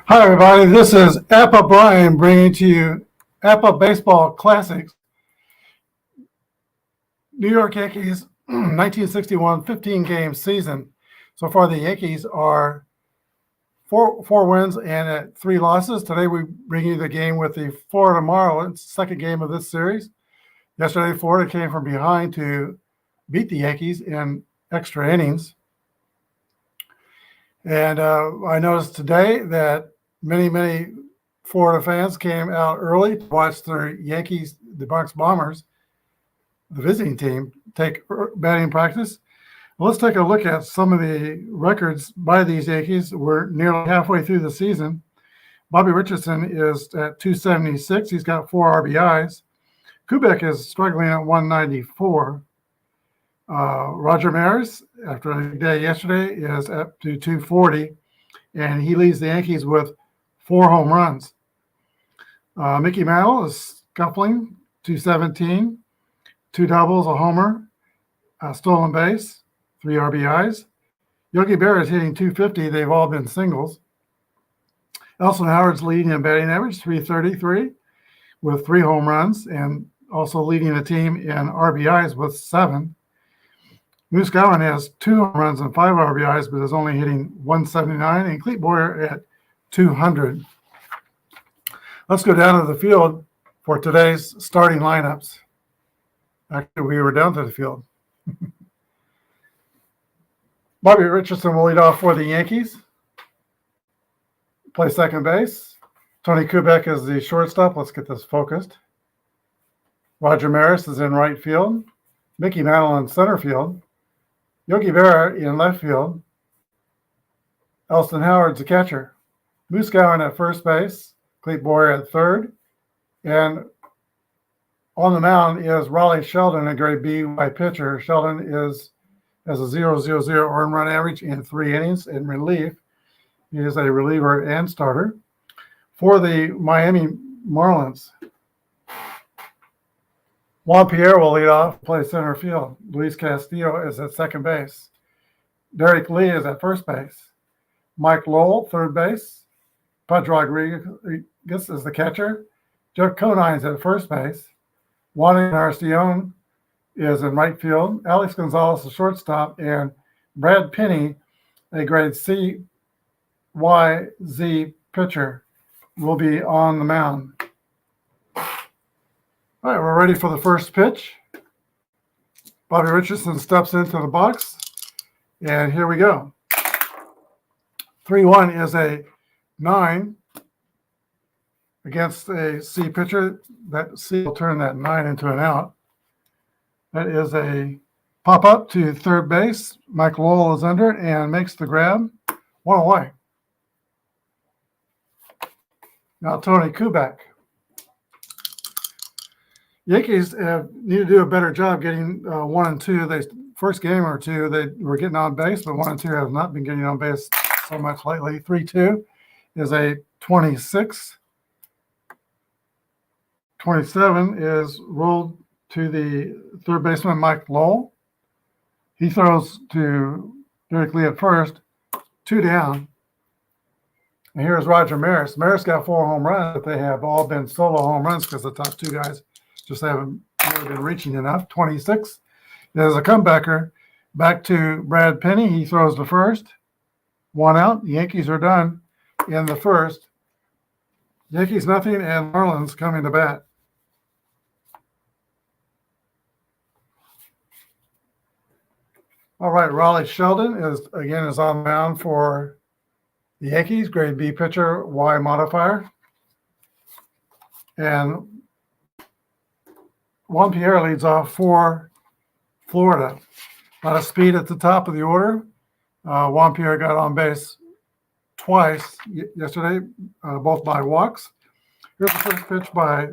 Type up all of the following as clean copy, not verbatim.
Hi, everybody. This is Appa Brian bringing to you Appa Baseball Classics. New York Yankees 1961 15-game season. So far, the Yankees are four wins and 3 losses. Today, we bring you the game with the Florida Marlins, second game of this series. Yesterday, Florida came from behind to beat the Yankees in extra innings. And I noticed today that many Florida fans came out early to watch their Yankees, the Bronx Bombers, the visiting team, take batting practice. Well, let's take a look at some of the records by these Yankees. We're nearly halfway through the season. Bobby Richardson is at 276. He's got 4 RBIs. Kubek is struggling at 194. Roger Maris, after a big day yesterday, is up to 240, and he leads the Yankees with 4 home runs. Mickey Mantle is scuffling, 217, 2 doubles, a homer, a stolen base, 3 RBIs. Yogi Berra is hitting 250. They've all been singles. Elson Howard's leading in batting average, 333, with 3 home runs, and also leading the team in RBIs with 7. Moose Gowan has 2 home runs and 5 RBIs, but is only hitting 179, and Clete Boyer at 200. Let's go down to the field for today's starting lineups. Actually, we were down to the field. Bobby Richardson will lead off for the Yankees. Play second base. Tony Kubek is the shortstop. Let's get this focused. Roger Maris is in right field. Mickey Mantle in center field. Yogi Berra in left field. Elston Howard's the catcher. Moose Gowan at first base. Clete Boyer at third. And on the mound is Raleigh Sheldon, a grade B-Y pitcher. Sheldon has a 0.00 earned run average in 3 innings. In relief, he is a reliever and starter. For the Miami Marlins, Juan Pierre will lead off, play center field. Luis Castillo is at second base. Derek Lee is at first base. Mike Lowell, third base. Pudge Rodriguez is the catcher. Jeff Conine's at first base. Juan Arcion is in right field. Alex Gonzalez, the shortstop, and Brad Penny, a grade C YZ pitcher, will be on the mound. All right, we're ready for the first pitch. Bobby Richardson steps into the box, and here we go. 3-1 is a 9 against a C pitcher. That C will turn that 9 into an out. That is a pop-up to third base. Mike Lowell is under it and makes the grab. 1 away. Now Tony Kubek. Yankees need to do a better job getting 1 and 2. They first game or two they were getting on base, but 1 and 2 have not been getting on base so much lately. 3-2 is a 26. 27 is rolled to the third baseman Mike Lowell. He throws to Derek Lee at first, 2 down. And here's Roger Maris. Maris got 4 home runs, but they have all been solo home runs because the top 2 guys just haven't really been reaching enough. 26 is a comebacker. Back to Brad Penny. He throws to first. 1 out. The Yankees are done in the first. Yankees nothing, and Marlins coming to bat. All right, Raleigh Sheldon is on the mound for the Yankees, grade B pitcher, Y modifier. And Juan Pierre leads off for Florida. A lot of speed at the top of the order. Juan Pierre got on base twice yesterday, both by walks. Here's the first pitch by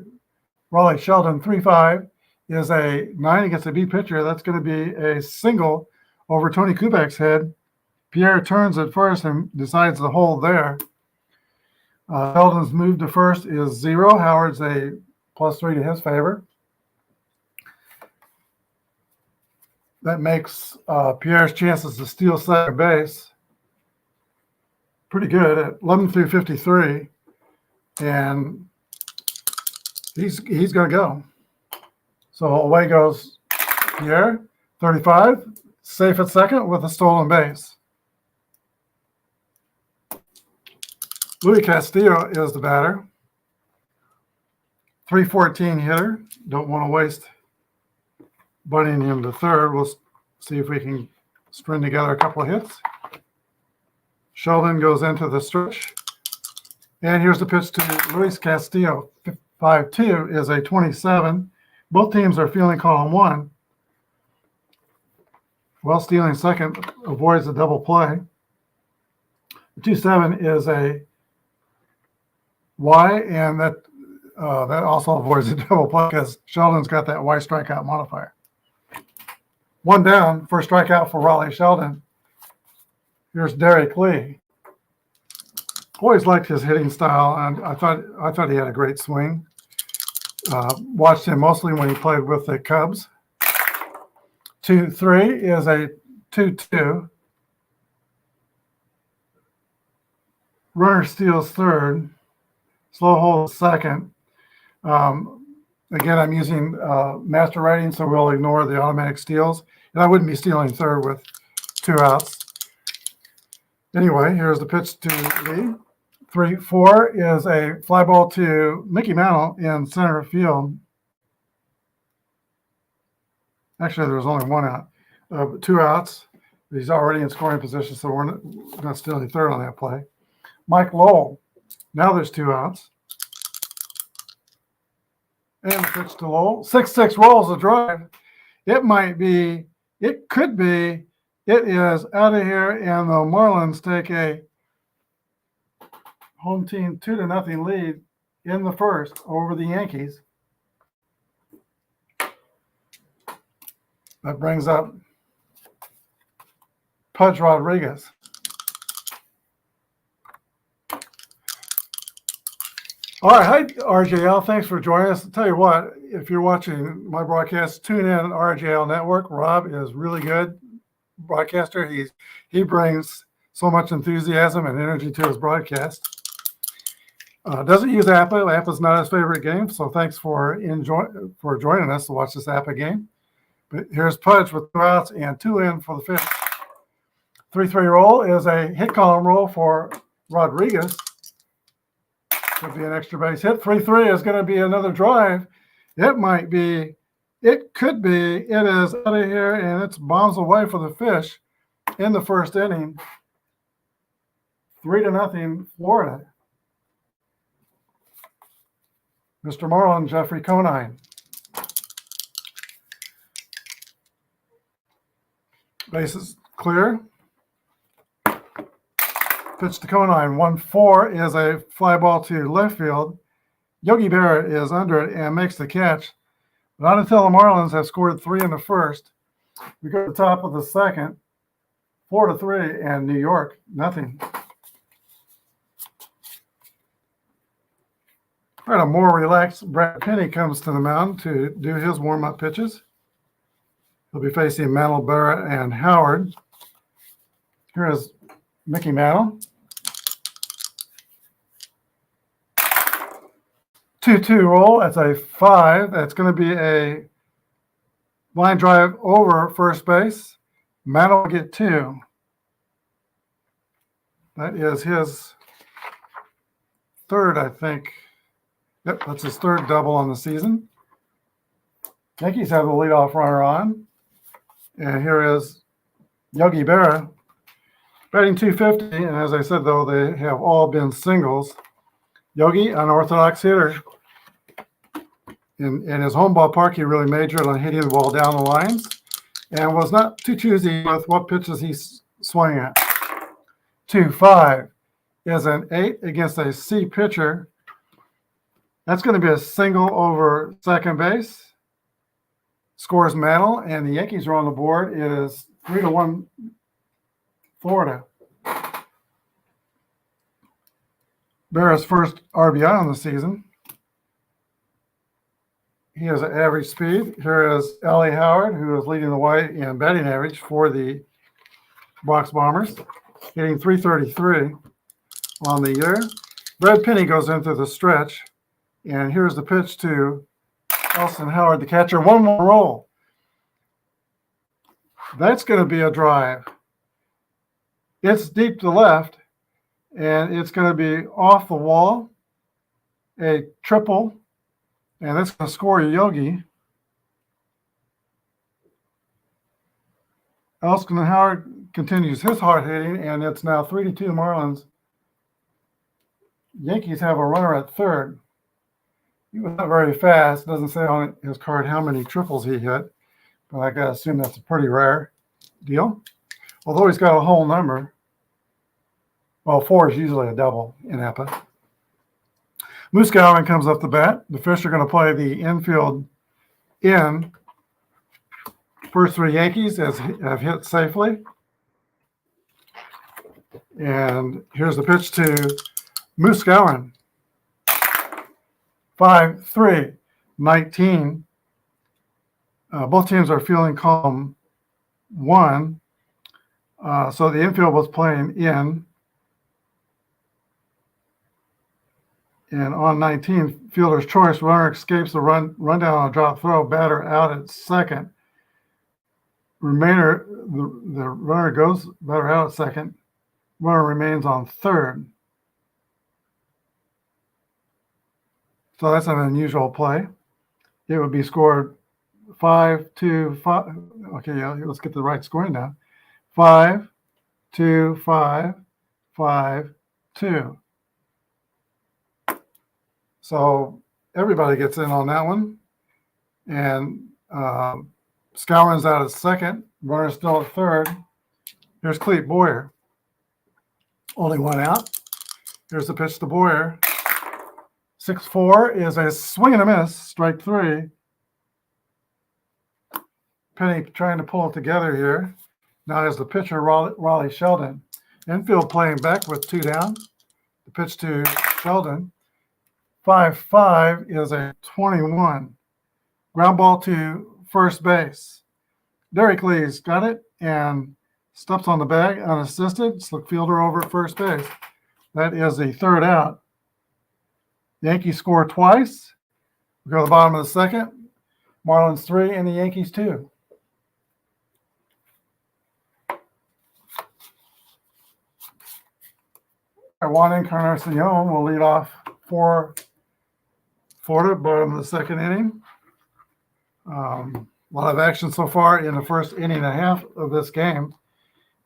Raleigh Sheldon, 3-5, is a 9 against a B pitcher. That's going to be a single over Tony Kubek's head. Pierre turns at first and decides to hold there. Sheldon's move to first is 0. Howard's a +3 to his favor. That makes Pierre's chances to steal second base pretty good at 11 through 53. And he's going to go. So away goes Pierre, 35, safe at second with a stolen base. Luis Castillo is the batter. 314 hitter. Don't want to waste bunting him to third. We'll see if we can string together a couple of hits. Sheldon goes into the stretch. And here's the pitch to Luis Castillo. 5-2 is a 27. Both teams are fielding column 1. Well, stealing second avoids a double play. 2-7 is a Y, and that also avoids a double play because Sheldon's got that Y strikeout modifier. 1 down, first strikeout for Raleigh Sheldon. Here's Derek Lee. Always liked his hitting style, and I thought he had a great swing. Watched him mostly when he played with the Cubs. 2-3 is a 2-2. Runner steals third. Slow hold second. Again, I'm using master writing, so we'll ignore the automatic steals. And I wouldn't be stealing third with 2 outs. Anyway, here's the pitch to Lee. 3-4 is a fly ball to Mickey Mantle in center field. Actually, there was only 1 out. 2 outs. He's already in scoring position, so we're not stealing third on that play. Mike Lowell. Now there's 2 outs. And the pitch to Lowell. 6-6 rolls the drive. It could be, it is out of here, and the Marlins take a home team 2-0 lead in the first over the Yankees. That brings up Pudge Rodriguez. All right, hi, RJL. Thanks for joining us. I'll tell you what, if you're watching my broadcast, tune in on RJL Network. Rob is really good broadcaster. He brings so much enthusiasm and energy to his broadcast. Doesn't use APA. APA's not his favorite game, so thanks for joining us to watch this APA game. But here's Pudge with 2 outs and 2 in for the fifth. 3-3 roll is a hit column roll for Rodriguez. Could be an extra base hit. 3-3 is going to be another drive. It could be. It is out of here, and it's bombs away for the Fish in the first inning. 3-0 Florida. Mr. Marlin, Jeffrey Conine. Bases clear. Pitch to Conine. 1-4 is a fly ball to left field. Yogi Berra is under it and makes the catch. Not until the Marlins have scored 3 in the first. We go to the top of the second. 4-3, and New York, nothing. All right, a more relaxed Brad Penny comes to the mound to do his warm-up pitches. He'll be facing Mantle, Berra, and Howard. Here is Mickey Mantle. 2-2 roll. That's a 5. That's going to be a line drive over first base. Mantle will get 2. That is his third, I think. Yep, that's his third double on the season. Yankees have the leadoff runner on. And here is Yogi Berra batting .250. And as I said, though, they have all been singles. Yogi, unorthodox hitter. in his home ballpark, he really majored on hitting the ball down the lines and was not too choosy with what pitches he swung at. 2-5 is an 8 against a C pitcher. That's going to be a single over second base. Scores Mantle, and the Yankees are on the board. It is 3-1 Florida. Berra's first RBI on the season. He has an average speed. Here is Ellie Howard, who is leading the way in batting average for the Bronx Bombers, hitting .333 on the year. Brad Penny goes into the stretch, and here's the pitch to Elson Howard, the catcher. One more roll. That's going to be a drive. It's deep to left, and it's going to be off the wall, a triple, and that's going to score Yogi. Elson Howard continues his hard hitting, and it's now 3-2 Marlins. Yankees have a runner at third. He was not very fast. Doesn't say on his card how many triples he hit, but I gotta assume that's a pretty rare deal. Although he's got a whole number. Well, 4 is usually a double in EPA. Moose Gowan comes up the bat. The Fish are going to play the infield in. First 3 Yankees have hit safely. And here's the pitch to Moose Gowan. 5-3, 19. Both teams are feeling calm. 1. So the infield was playing in. And on 19, fielder's choice, runner escapes the run down on a drop throw, batter out at second. The runner goes, batter out at second. Runner remains on third. So that's an unusual play. It would be scored 5-2-5. Okay, yeah, let's get the right scoring now. 5-2-5, 5-2. So everybody gets in on that one. And Scowan's out at second. Runner's still at third. Here's Clete Boyer. Only one out. Here's the pitch to Boyer. 6-4 is a swing and a miss, strike 3. Penny trying to pull it together here. Now as the pitcher, Raleigh Sheldon. Infield playing back with 2 down. The pitch to Sheldon. 5-5 is a 21. Ground ball to first base. Derek Lee's got it and steps on the bag unassisted. Slick fielder over at first base. That is the 3rd out. Yankees score twice. We go to the bottom of the 2nd. Marlins 3 and the Yankees 2. Juan Encarnacion will lead off for Florida, bottom of the 2nd inning. A lot of action so far in the first inning and a half of this game.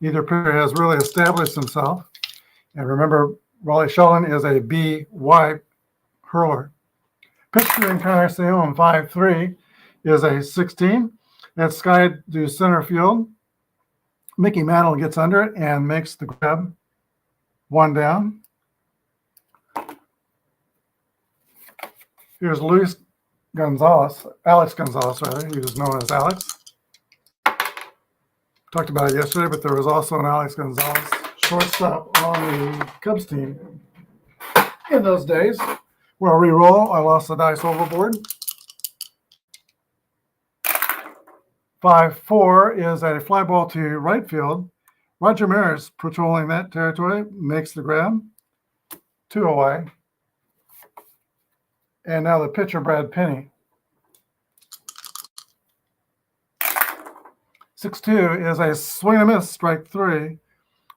Neither pitcher has really established himself. And remember, Raleigh Sheldon is a B-Y hurler. Pitch to Encarnacion, 5-3, is a 16. That's skied to center field. Mickey Mantle gets under it and makes the grab. 1 down. Here's Alex Gonzalez, rather. He was known as Alex. Talked about it yesterday, but there was also an Alex Gonzalez shortstop on the Cubs team in those days. Well, re-roll. I lost the dice overboard. 5-4 is a fly ball to right field. Roger Maris patrolling that territory makes the grab. 2 away. And now the pitcher, Brad Penny. 6-2 is a swing and a miss, strike 3.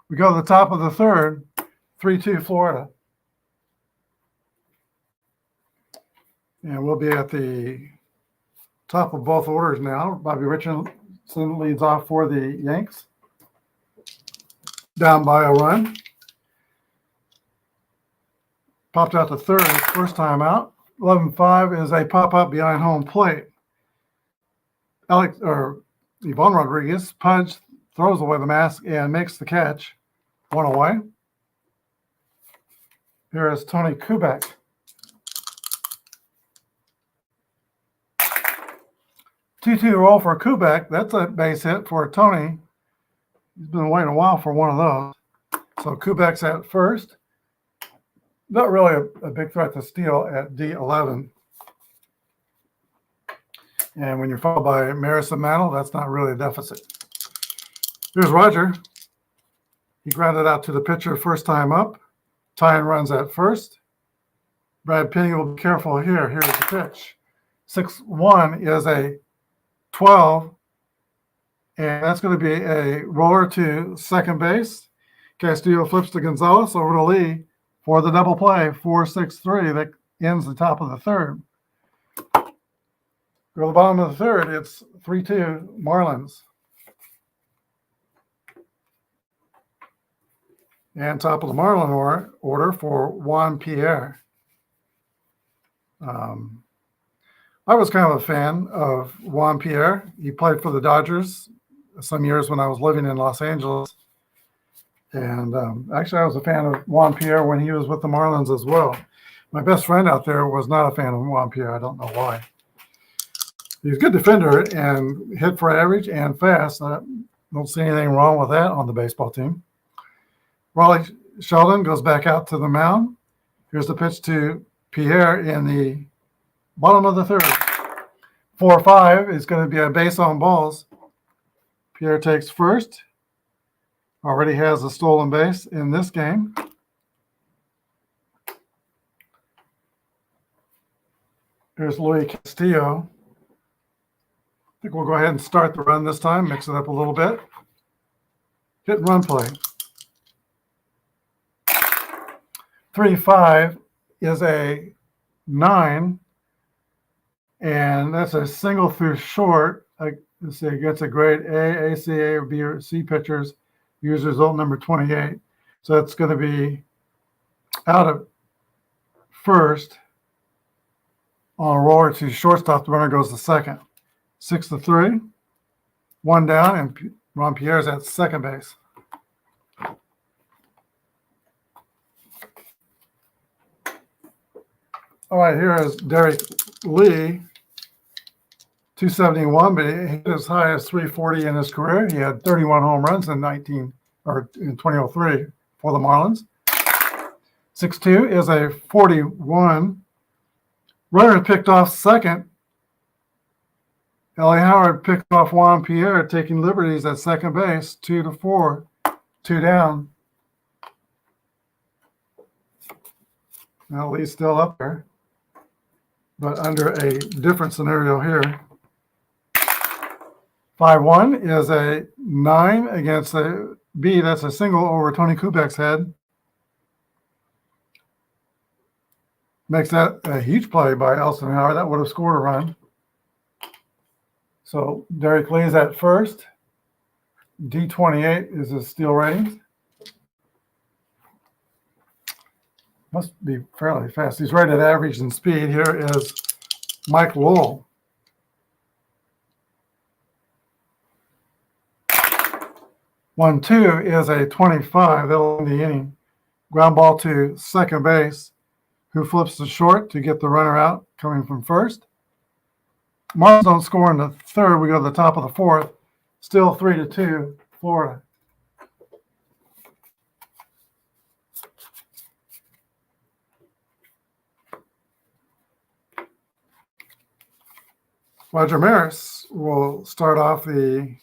We go to the top of the 3rd, 3-2 Florida. And we'll be at the top of both orders now. Bobby Richardson leads off for the Yanks. Down by a run. Popped out to third, first time out. 11-5 is a pop-up behind home plate. Yvonne Rodriguez punch, throws away the mask, and makes the catch. 1 away. Here is Tony Kubek. 2-2 roll for Kubek. That's a base hit for Tony. He's been waiting a while for one of those. So Kubek's at first. Not really a big threat to steal at D11. And when you're followed by Maris and Mantle, that's not really a deficit. Here's Roger. He grounded out to the pitcher first time up. Tyne runs at first. Brad Penny will be careful here. Here's the pitch. 6-1 is a 12. And that's going to be a roller to second base. Castillo flips to Gonzalez over to Lee for the double play, 4-6-3 that ends the top of the third. Go to the bottom of the third, it's 3-2 Marlins. And top of the Marlin order for Juan Pierre. I was kind of a fan of Juan Pierre. He played for the Dodgers some years when I was living in Los Angeles. And actually, I was a fan of Juan Pierre when he was with the Marlins as well. My best friend out there was not a fan of Juan Pierre. I don't know why. He's a good defender and hit for average and fast. I don't see anything wrong with that on the baseball team. Raleigh Sheldon goes back out to the mound. Here's the pitch to Pierre in the bottom of the third. 4-5 is going to be a base on balls. Pierre takes first. Already has a stolen base in this game. Here's Luis Castillo. I think we'll go ahead and start the run this time, mix it up a little bit. Hit and run play. 3-5 is a 9, and that's a single through short. Let's see, against a grade A, ACA, or B, or C pitchers. Use result number 28. So it's going to be out of first on a roller to shortstop. The runner goes to second. 6-3, 1 down, and Ron Pierre's at second base. All right, here is Derek Lee, 271, but he hit as high as 340 in his career. He had 31 home runs in 2003 for the Marlins. 6-2 is a 41. Runner picked off second. Ellie Howard picked off Juan Pierre, taking liberties at second base, 2-4, 2 down. Now Lee's still up there, but under a different scenario here. 5-1 is a 9 against a B. That's a single over Tony Kubek's head. Makes that a huge play by Elston Howard. That would have scored a run. So Derek Lee's at first. D28 is his steal rating. Must be fairly fast. He's right at average in speed. Here is Mike Lowell. One, 2 is a 25. That'll end the inning. Ground ball to second base, who flips to short to get the runner out coming from first. Marlins don't score in the third. We go to the top of the fourth. Still 3-2, Florida. Roger Maris will start off the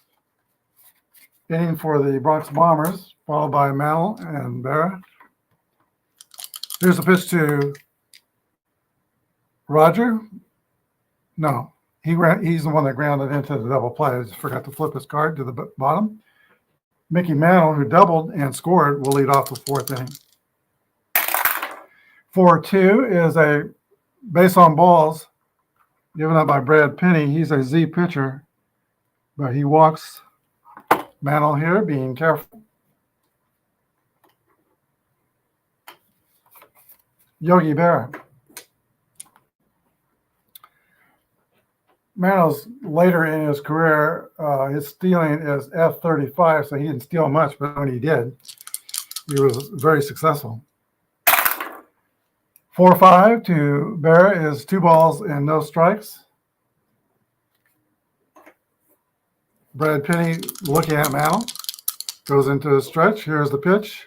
inning for the Bronx Bombers, followed by Mantle and Berra. Here's the pitch to Roger. No, he's the one that grounded into the double play. I just forgot to flip his card to the bottom. Mickey Mantle, who doubled and scored, will lead off the fourth inning. 4-2 is a base on balls given up by Brad Penny. He's a Z pitcher, but he walks Mantle here, being careful. Yogi Berra. Mano's later in his career, his stealing is F35, so he didn't steal much, but when he did, he was very successful. 4-5 to Berra is 2 balls and no strikes. Brad Penny looking at Mano, goes into a stretch. Here's the pitch.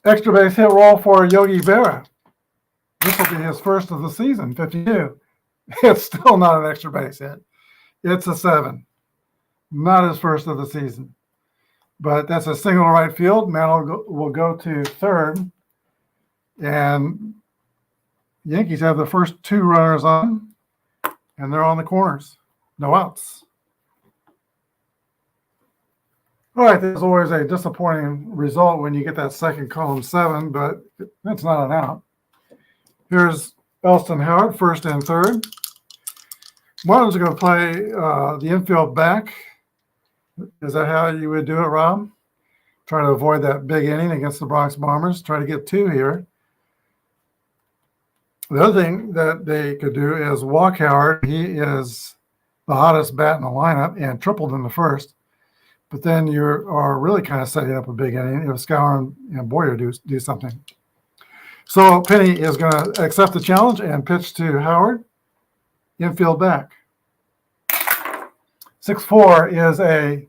Extra base hit roll for Yogi Berra. This will be his first of the season, 52. It's still not an extra base hit. It's a 7. Not his first of the season. But that's a single to right field. Mano will go to third. And Yankees have the first 2 runners on, and they're on the corners. No outs. All right, there's always a disappointing result when you get that second column 7, but that's not an out. Here's Elston Howard, first and third. Marlins are going to play the infield back. Is that how you would do it, Rob? Try to avoid that big inning against the Bronx Bombers. Try to get 2 here. The other thing that they could do is walk Howard. He is the hottest bat in the lineup and tripled in the first. But then you are really kind of setting up a big inning if Scour and Boyer do something. So Penny is going to accept the challenge and pitch to Howard. Infield back. 6-4 is a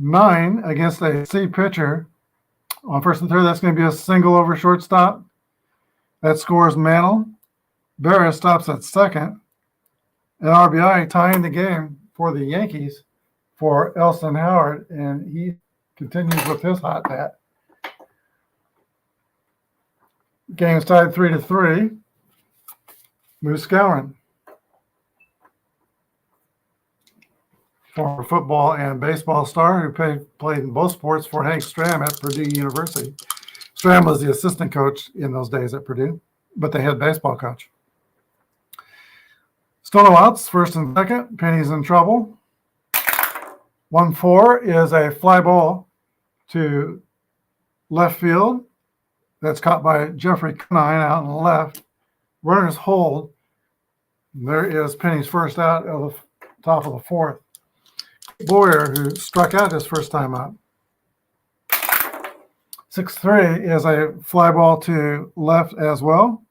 9 against a C pitcher. On first and third, that's going to be a single over shortstop. That scores Mantle. Berra stops at second. An RBI tying the game for the Yankees for Elston Howard, and he continues with his hot bat. Game's tied 3-3. Moose Skowron. Former football and baseball star who played in both sports for Hank Stram at Purdue University. Stram was the assistant coach in those days at Purdue, but they had baseball coach. Still no outs, first and second. Penny's in trouble. 1-4 is a fly ball to left field. That's caught by Jeffrey Conine out on the left. Runners hold. There is Penny's first out of the top of the fourth. Boyer, who struck out his first time up. 6-3 is a fly ball to left as well.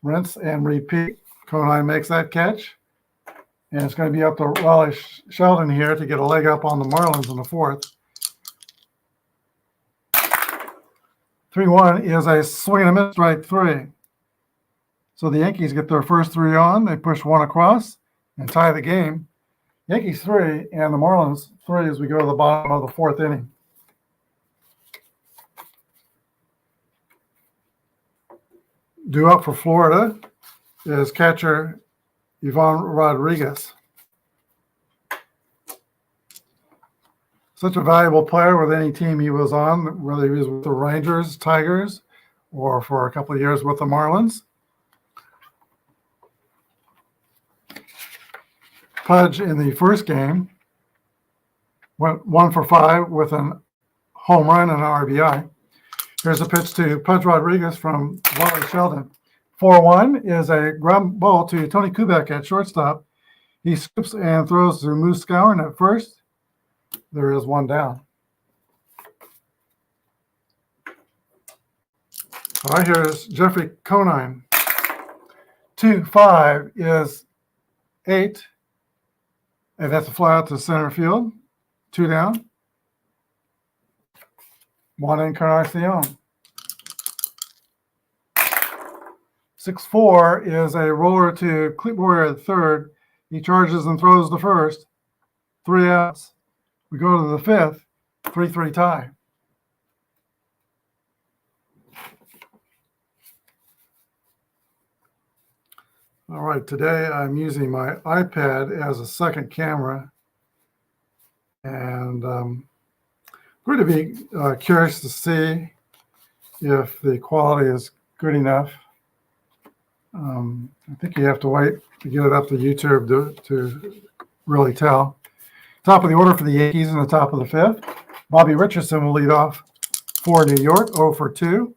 Rinse and repeat. Conine makes that catch. And it's going to be up to Raleigh Sheldon here to get a leg up on the Marlins in the fourth. 3-1 is a swing and a miss, strike 3. So the Yankees get their first 3 on. They push 1 across and tie the game. Yankees 3 and the Marlins 3 as we go to the bottom of the fourth inning. Due up for Florida is catcher Ivan Rodriguez. Such a valuable player with any team he was on, whether he was with the Rangers, Tigers, or for a couple of years with the Marlins. Pudge in the first game went 1 for 5 with a home run and an RBI. Here's a pitch to Pudge Rodriguez from Raleigh Sheldon. 4-1 is a ground ball to Tony Kubek at shortstop. He scoops and throws to Moose Skowron at first. There is 1 down. All right, here's Jeffrey Conine. 2-5 is 8. And that's a fly out to center field. 2 down. 1 Encarnacion. 6-4 is a roller to Clete Boyer at third. He charges and throws the first. 3 outs. We go to the fifth. 3-3 tie. All right, today I'm using my iPad as a second camera, and I'm going to be curious to see if the quality is good enough. I think you have to wait to get it up to YouTube to really tell. Top of the order for the Yankees in the top of the fifth. Bobby Richardson will lead off for New York, 0 for 2.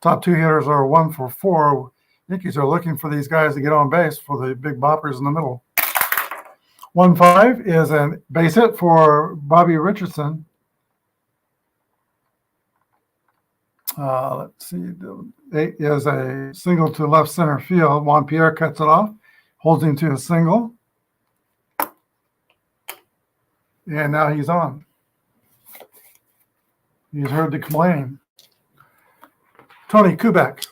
Top 2 hitters are 1 for 4 Yankees are looking for these guys to get on base for the big boppers in the middle. 1-5 is a base hit for Bobby Richardson. Let's see. 8 is a single to left center field. Juan Pierre cuts it off, holds him to a single. And now he's on. He's heard the complaining. Tony Kubek.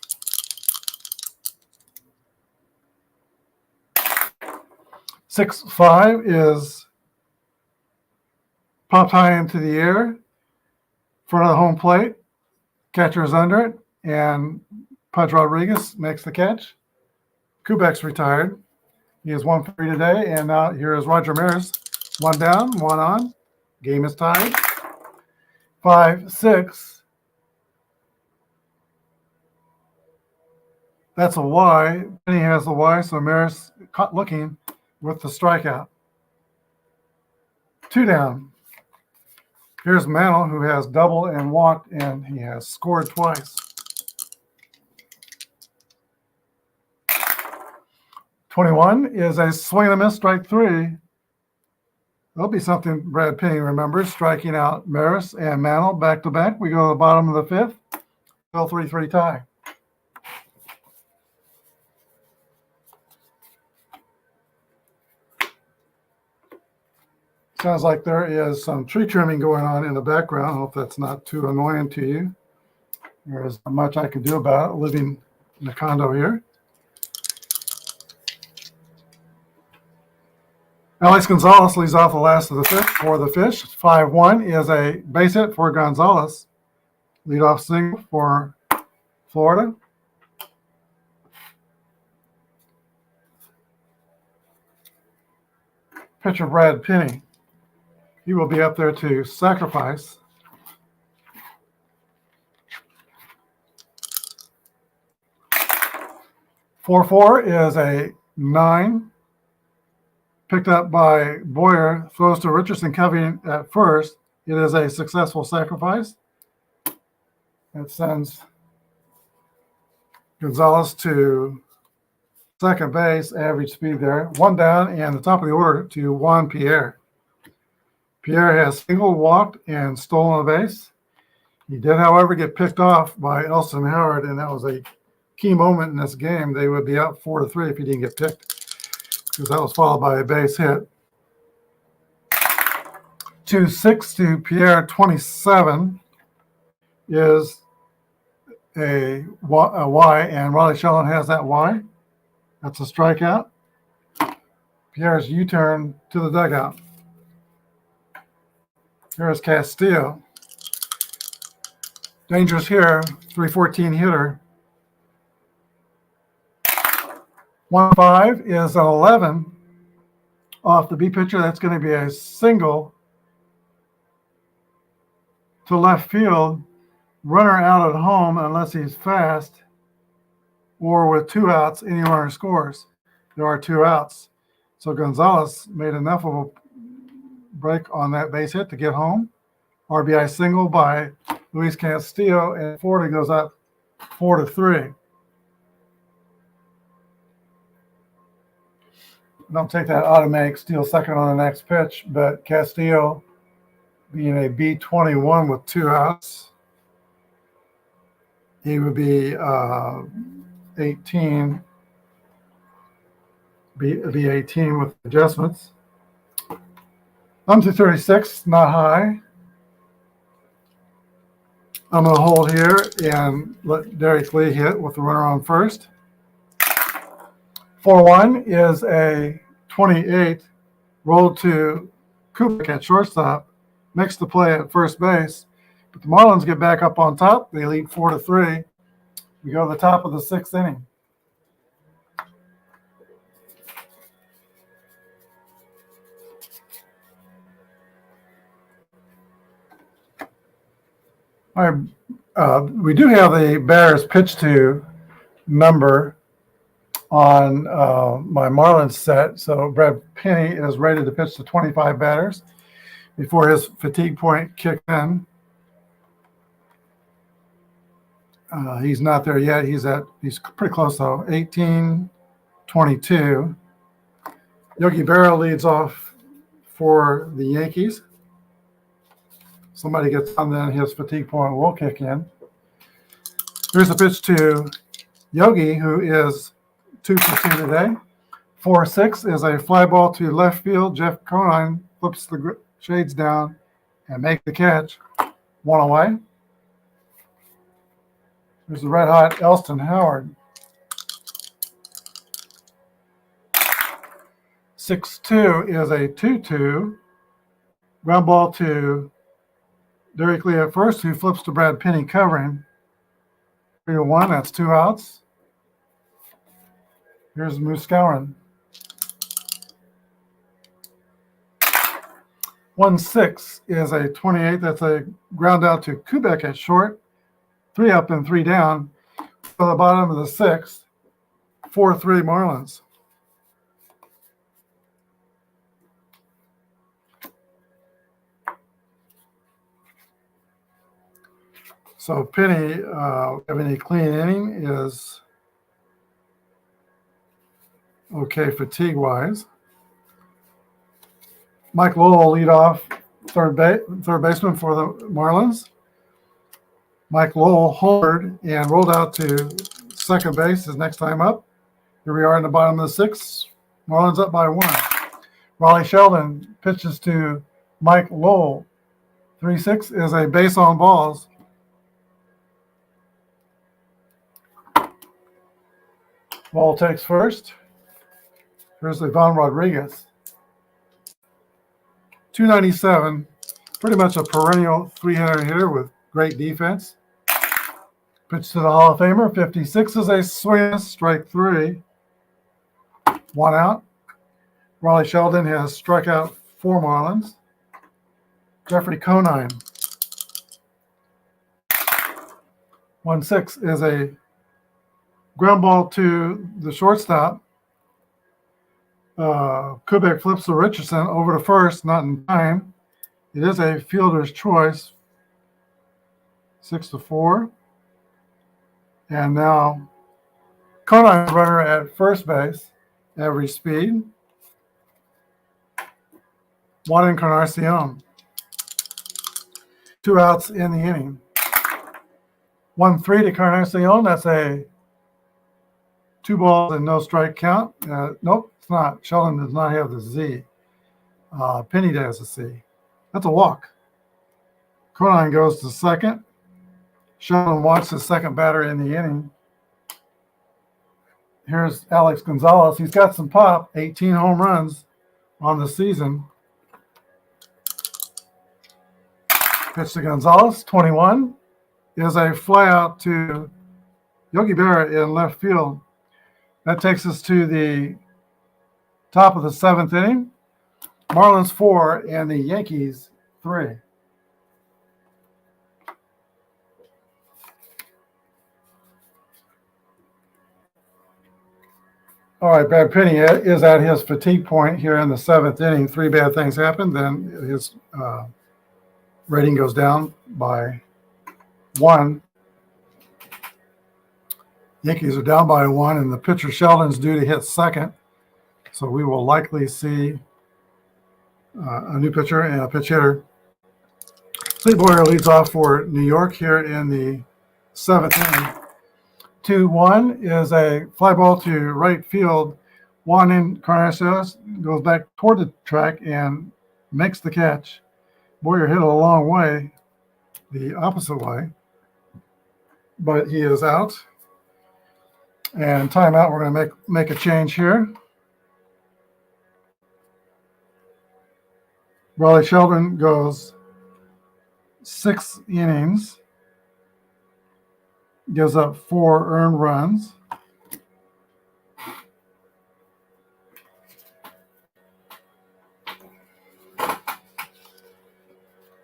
6-5 is popped high into the air, front of the home plate. Catcher is under it, and Pudge Rodriguez makes the catch. Kubek's retired. He is 1 for 3 today, and now here is Roger Maris. 1 down, 1 on. Game is tied. 5-6. That's a Y. Penny has the Y, so Maris caught looking with the strikeout. 2 down. Here's Mantle, who has doubled and walked, and he has scored twice. 21 is a swing and a miss, strike 3. There'll be something Brad Penny remembers, striking out Maris and Mantle back to back. We go to the bottom of the 5th. Still 3-3 tie. Sounds like there is some tree trimming going on in the background. I hope that's not too annoying to you. There is not much I can do about it living in the condo here. Alex Gonzalez leads off the last of the 5th for the Fish. 5-1 is a base hit for Gonzalez. Leadoff single for Florida. Pitcher Brad Penny. He will be up there to sacrifice. Four is a 9. Picked up by Boyer, throws to Richardson covering at first. It is a successful sacrifice. It sends Gonzalez to second base, average speed there. 1 down, and the top of the order to Juan Pierre. Pierre has single, walked, and stolen a base. He did, however, get picked off by Elston Howard, and that was a key moment in this game. They would be up 4-3 if he didn't get picked, because that was followed by a base hit. 2-6 to Pierre. 27 is a Y, and Riley Sheldon has that Y. That's a strikeout. Pierre's U-turn to the dugout. Here's Castillo. Dangerous here, 314 hitter. 1-5 is an 11 off the B pitcher. That's going to be a single to left field. Runner out at home unless he's fast, or with 2 outs, any runner scores. There are 2 outs. So Gonzalez made enough of a break on that base hit to get home. RBI single by Luis Castillo, and Florida goes up 4-3. Don't take that automatic steal second on the next pitch, but Castillo being a B21 with 2 outs, he would be 18, be 18 with adjustments. 1-36, not high. I'm going to hold here and let Derek Lee hit with the runner on first. 4-1 is a 28, rolled to Kubek at shortstop, makes the play at first base. But the Marlins get back up on top. They lead 4-3. We go to the top of the 6th inning. All right, we do have the batters pitch to number on my Marlins set. So Brad Penny is ready to pitch to 25 batters before his fatigue point kicked in. He's not there yet. He's pretty close though. 18-22. Yogi Berra leads off for the Yankees. Somebody gets on, then his fatigue point will kick in. Here's a pitch to Yogi, who is 2 for 2 today. 4-6 is a fly ball to left field. Jeff Conine flips the shades down and makes the catch. 1 away. There's the red hot Elston Howard. 6-2 is a 2-2. Ground ball to Derek Lee at first, who flips to Brad Penny covering. 3-1, that's 2 outs. Here's Muscowin. 1-6 is a 28. That's a ground out to Kubek at short. 3 up and 3 down for the bottom of the 6th. 4-3 Marlins. So Penny, having a clean inning is okay fatigue-wise. Mike Lowell lead off third baseman for the Marlins. Mike Lowell homered and rolled out to second base his next time up. Here we are in the bottom of the 6th. Marlins up by 1. Raleigh Sheldon pitches to Mike Lowell. 3-6 is a base on balls. Ball takes first. Here's Ivan Rodriguez. 297, pretty much a perennial 300 hitter with great defense. Pitch to the Hall of Famer. 56 is a swing, strike 3. 1 out. Raleigh Sheldon has struck out 4 Marlins. Jeffrey Conine. 1-6 is a ground ball to the shortstop. Kubek flips to Richardson over to first, not in time. It is a fielder's choice. 6-4. And now Conine runner at first base, average speed. 1 Encarnacion. 2 outs in the inning. 1-3 to Encarnacion. That's a 2 balls and no strike count. Nope, it's not. Sheldon does not have the Z. Penny has a C. That's a walk. Conine goes to second. Sheldon walks the second batter in the inning. Here's Alex Gonzalez. He's got some pop. 18 home runs on the season. Pitch to Gonzalez. 21 is a fly out to Yogi Berra in left field. That takes us to the top of the 7th inning. Marlins 4 and the Yankees 3. All right, Brad Penny is at his fatigue point here in the 7th inning. 3 bad things happen. Then his rating goes down by 1. Yankees are down by 1, and the pitcher Sheldon's due to hit second. So we will likely see a new pitcher and a pitch hitter. Steve Boyer leads off for New York here in the 7th inning. 2-1 is a fly ball to right field. Juan Encarnacion goes back toward the track and makes the catch. Boyer hit it a long way, the opposite way, but he is out. And timeout, we're going to make a change here. Raleigh Sheldon goes 6 innings, gives up 4 earned runs.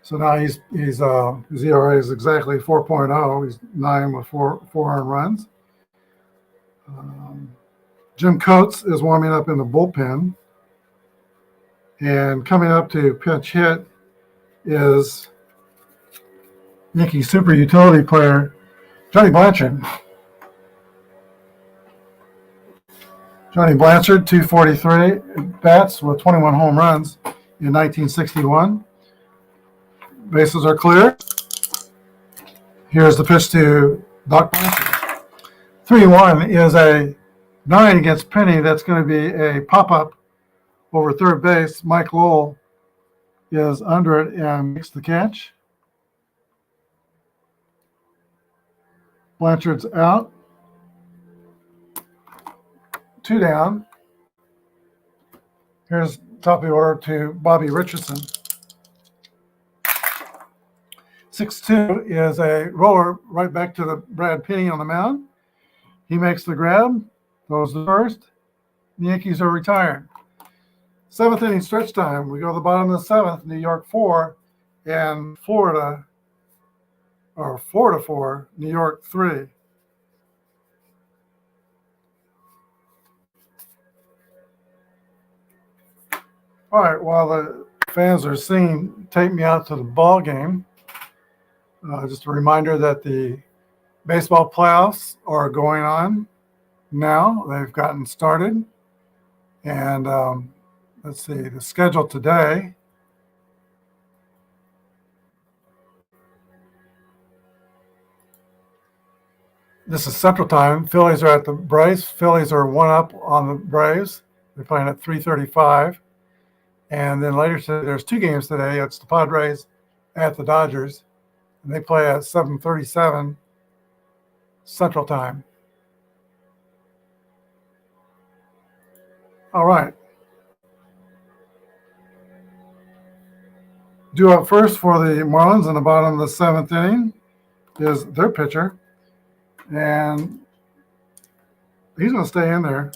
So now his ERA is exactly 4.0. He's 9 with 4 earned runs. Jim Coates is warming up in the bullpen. And coming up to pitch hit is Yankee super utility player Johnny Blanchard. Johnny Blanchard, 243 bats with 21 home runs in 1961. Bases are clear. Here's the pitch to Doc Blanchard. 3-1 is a 9 against Penny. That's going to be a pop-up over third base. Mike Lowell is under it and makes the catch. Blanchard's out. 2 down. Here's top of the order to Bobby Richardson. 6-2 is a roller right back to the Brad Penny on the mound. He makes the grab, goes to first. The Yankees are retired. 7th inning stretch time. We go to the bottom of the 7th, New York 4, and Florida 4, New York 3. All right, while the fans are singing "Take Me Out to the Ball Game," just a reminder that the baseball playoffs are going on now. They've gotten started. And let's see, the schedule today. This is Central Time. Phillies are at the Braves. Phillies are 1-up on the Braves. They're playing at 3:35. And then later today, there's 2 games today. It's the Padres at the Dodgers. And they play at 7:37 Central Time. All right. Due up first for the Marlins in the bottom of the 7th inning is their pitcher. And he's going to stay in there.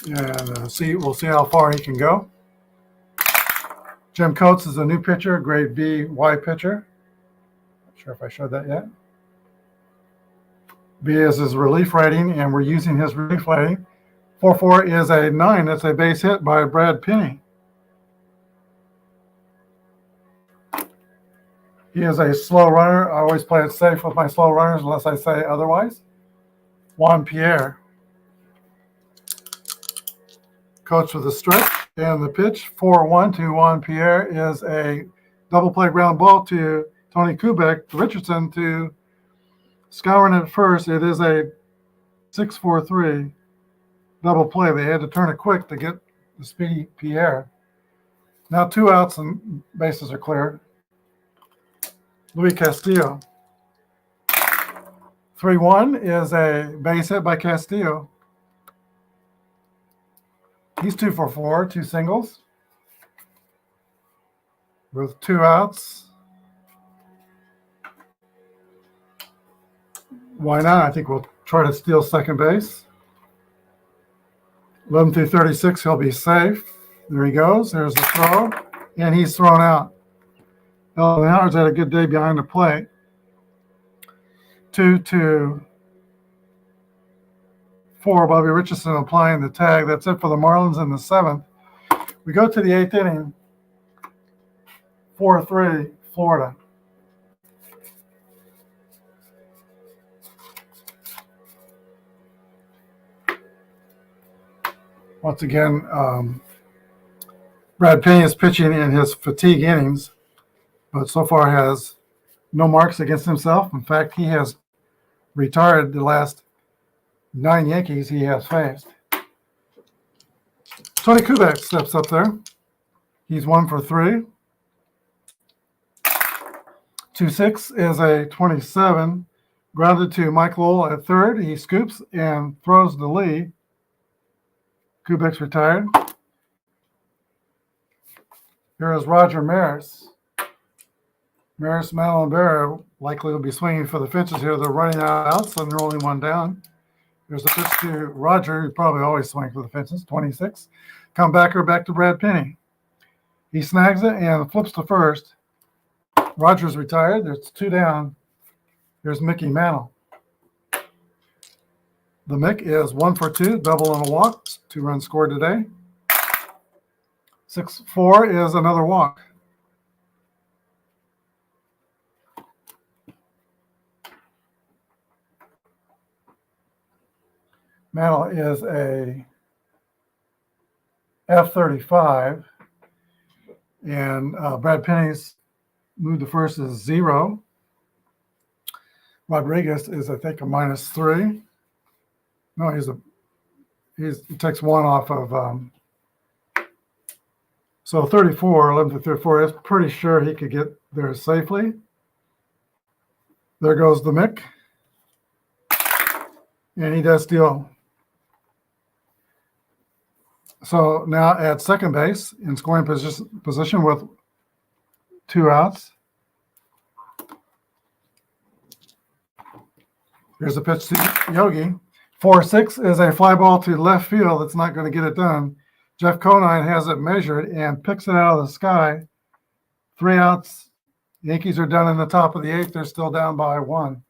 And we'll see how far he can go. Jim Coates is a new pitcher, grade B Y pitcher. Not sure if I showed that yet. B is his relief rating, and we're using his relief rating. 4-4 is a 9. That's a base hit by Brad Penny. He is a slow runner. I always play it safe with my slow runners unless I say otherwise. Juan Pierre. Coach with a stretch. And the pitch, 4-1 to Juan Pierre, is a double play ground ball to Tony Kubek. Richardson to Scouring at first. It is a 6-4-3 double play. They had to turn it quick to get the speedy Pierre. Now 2 outs and bases are cleared. Luis Castillo. 3-1 is a base hit by Castillo. He's 2 for 4, 2 singles. With 2 outs. Why not? I think we'll try to steal second base. 11 through 36, he'll be safe. There he goes. There's the throw. And he's thrown out. Elvin Howard's had a good day behind the plate. 2-4. Bobby Richardson applying the tag. That's it for the Marlins in the 7th. We go to the 8th inning. 4-3, Florida. Once again, Brad Penny is pitching in his fatigue innings, but so far has no marks against himself. In fact, he has retired the last 9 Yankees he has faced. Tony Kubek steps up there. He's 1 for 3. 2-6 is a 27. Grounded to Mike Lowell at third. He scoops and throws the lead. Kubek's retired. Here is Roger Maris. Maris, Mantle, and Barra likely will be swinging for the fences here. They're running out of outs, and they're only 1 down. There's a pitch to Roger, who probably always swings for the fences, 26. Comebacker back to Brad Penny. He snags it and flips to first. Roger's retired. There's 2 down. Here's Mickey Mantle. The Mick is 1 for 2, double and a walk. 2 runs scored today. 6-4 is another walk. Mantle is a F-35, and Brad Penny's move to first is 0. Rodriguez is, I think, a -3. No, he takes 1 off of. So 34, 11 to 34. It's pretty sure he could get there safely. There goes the Mick, and he does steal. So now at second base in scoring position with 2 outs. Here's a pitch to Yogi. 4-6 is a fly ball to left field. It's not going to get it done. Jeff Conine has it measured and picks it out of the sky. 3 outs. Yankees are done in the top of the 8th. They're still down by 1.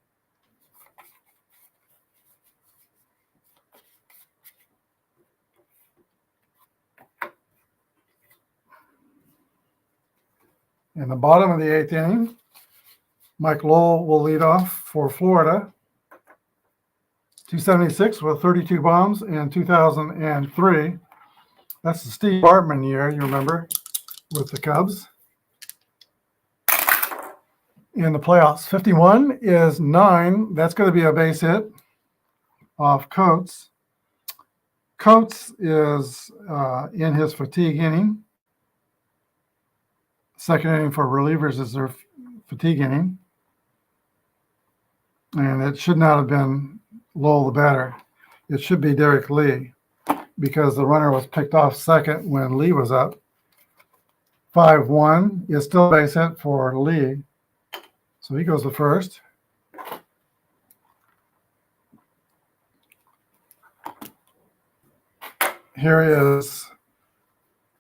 In the bottom of the 8th inning, Mike Lowell will lead off for Florida. 276 with 32 bombs in 2003. That's the Steve Bartman year, you remember, with the Cubs. In the playoffs, 51 is 9. That's going to be a base hit off Coates. Coates is in his fatigue inning. Second inning for relievers is their fatigue inning. And it should not have been Lowell the batter. It should be Derek Lee, because the runner was picked off second when Lee was up. 5-1 is still a base hit for Lee. So he goes to first. Here is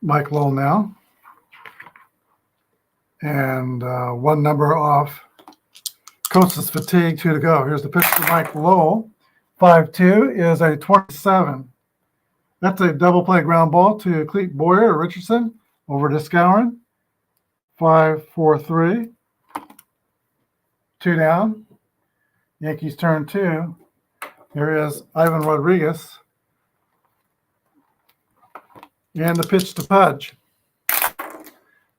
Mike Lowell now. And 1 number off Coates' fatigue, 2 to go. Here's the pitch to Mike Lowell. 5-2 is a 27. That's a double play ground ball to Clete Boyer or Richardson over to Skowron. 5-4-3. 2 down. Yankees turn 2. Here is Ivan Rodriguez. And the pitch to Pudge.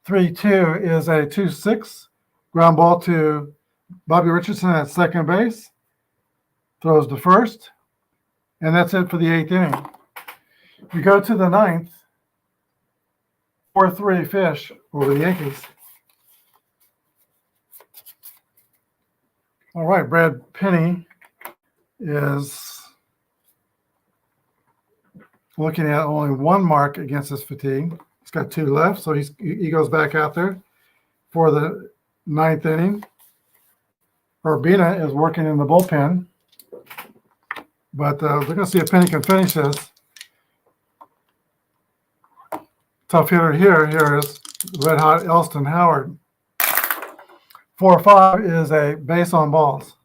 3-2 is a 2-6. Ground ball to Bobby Richardson at second base. Throws to first. And that's it for the 8th inning. We go to the 9th. 4-3 Fish over the Yankees. All right, Brad Penny is looking at only 1 mark against his fatigue. He's got 2 left, so he goes back out there for the 9th inning. Urbina is working in the bullpen, but we're going to see if Penny can finish this. Tough hitter here is red hot Elston Howard. 4-5 is a base on balls.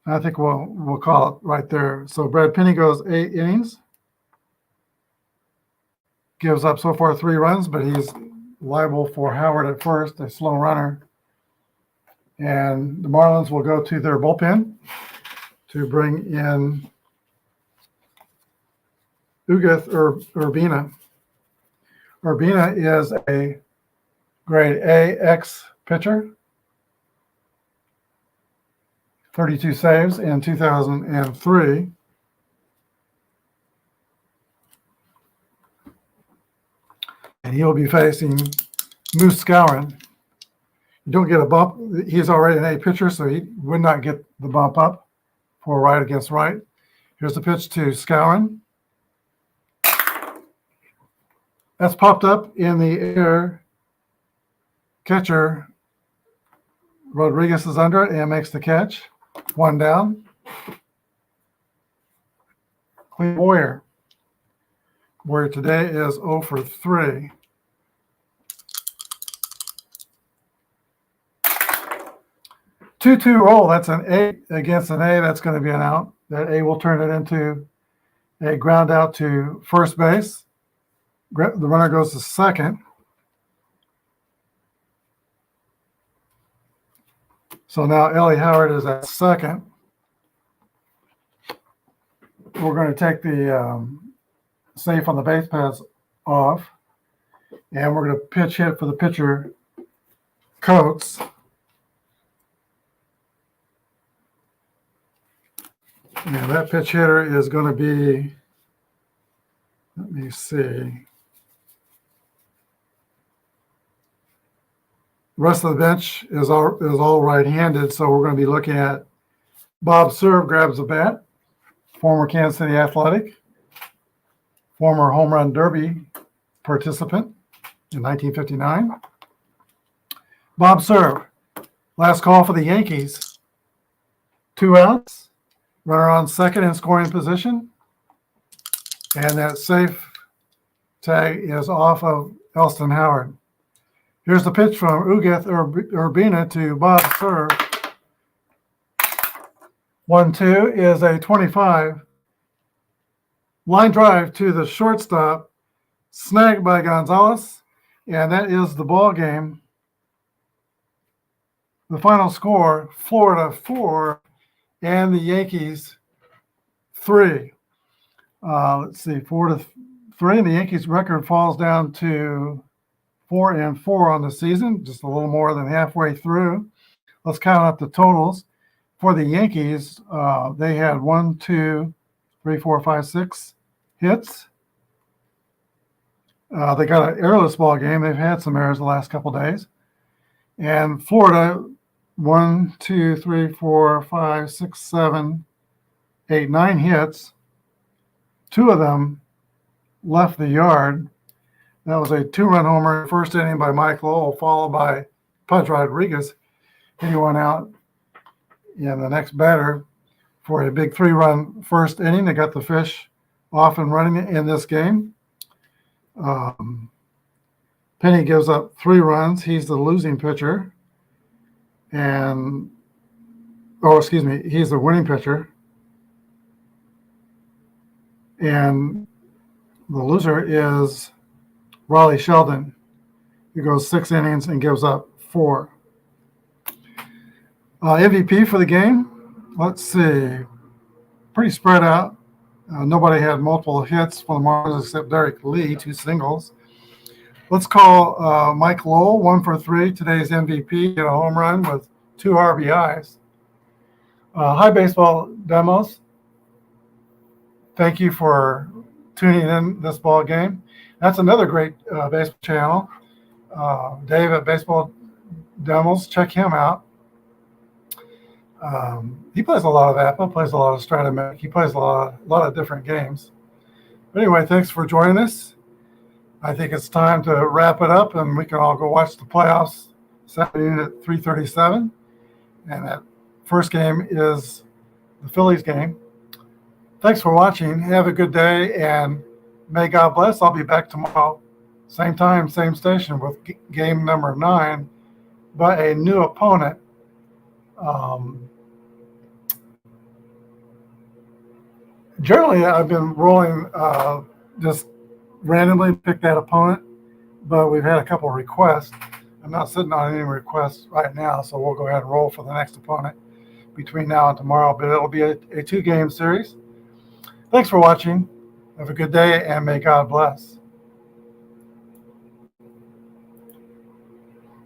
I think we'll call it right there. So Brad Penny goes 8 innings. Gives up so far 3 runs, but he's liable for Howard at first, a slow runner. And the Marlins will go to their bullpen to bring in Urbina. Urbina is a grade AX pitcher. 32 saves in 2003. And he'll be facing Moose Skowron. You don't get a bump. He's already an A pitcher, so he would not get the bump up for right against right. Here's the pitch to Skowron. That's popped up in the air. Catcher Rodriguez is under it and makes the catch. 1 down. Clete Boyer. Boyer today is 0 for 3. 2-2 roll. That's an A against an A. That's going to be an out. That A will turn it into a ground out to first base. The runner goes to second. So now Ellie Howard is at second. we're going to take the safe on the base paths off, and we're going to pitch hit for the pitcher, Coates. And that pitch hitter is going to be, let me see. The rest of the bench is all right-handed, so we're going to be looking at Bob Cerv grabs the bat, former Kansas City Athletic, former Home Run Derby participant in 1959. Bob Cerv, last call for the Yankees. 2 outs, runner on second in scoring position, and that safe tag is off of Elston Howard. Here's the pitch from Ugueth Urbina to Bob Cerv. 1-2 is a 25. Line drive to the shortstop, snagged by Gonzalez, and that is the ball game. The final score, Florida 4 and the Yankees 3. Let's see, 4-3, and the Yankees record falls down to 4-4 on the season, just a little more than halfway through. Let's count up the totals. For the Yankees, they had 1, 2, 3, 4, 5, 6 hits. They got an errorless ball game. They've had some errors the last couple days. And Florida, 1, 2, 3, 4, 5, 6, 7, 8, 9 hits. 2 of them left the yard. That was a 2-run homer first inning by Mike Lowell, followed by Pudge Rodriguez. He went out in the next batter for a big 3-run first inning. They got the fish off and running in this game. Penny gives up 3 runs. He's the losing pitcher. He's the winning pitcher. And the loser is Raleigh Sheldon. He goes 6 innings and gives up 4. MVP for the game, let's see, pretty spread out. Nobody had multiple hits for the Marlins except Derek Lee, 2 singles. Let's call Mike Lowell, 1 for 3, today's MVP, hit a home run with 2 RBIs. Hi, Baseball Demos. Thank you for tuning in this ball game. That's another great baseball channel. Dave at Baseball Demos, check him out. He plays a lot of Apple, plays a lot of Stratomatic. He plays a lot of different games. But anyway, thanks for joining us. I think it's time to wrap it up, and we can all go watch the playoffs Saturday at 3:37. And that first game is the Phillies game. Thanks for watching. Have a good day, and may God bless. I'll be back tomorrow, same time, same station, with game number 9, but a new opponent. Generally, I've been rolling just randomly pick that opponent, but we've had a couple of requests. I'm not sitting on any requests right now, so we'll go ahead and roll for the next opponent between now and tomorrow, but it'll be a 2-game series. Thanks for watching. Have a good day, and may God bless.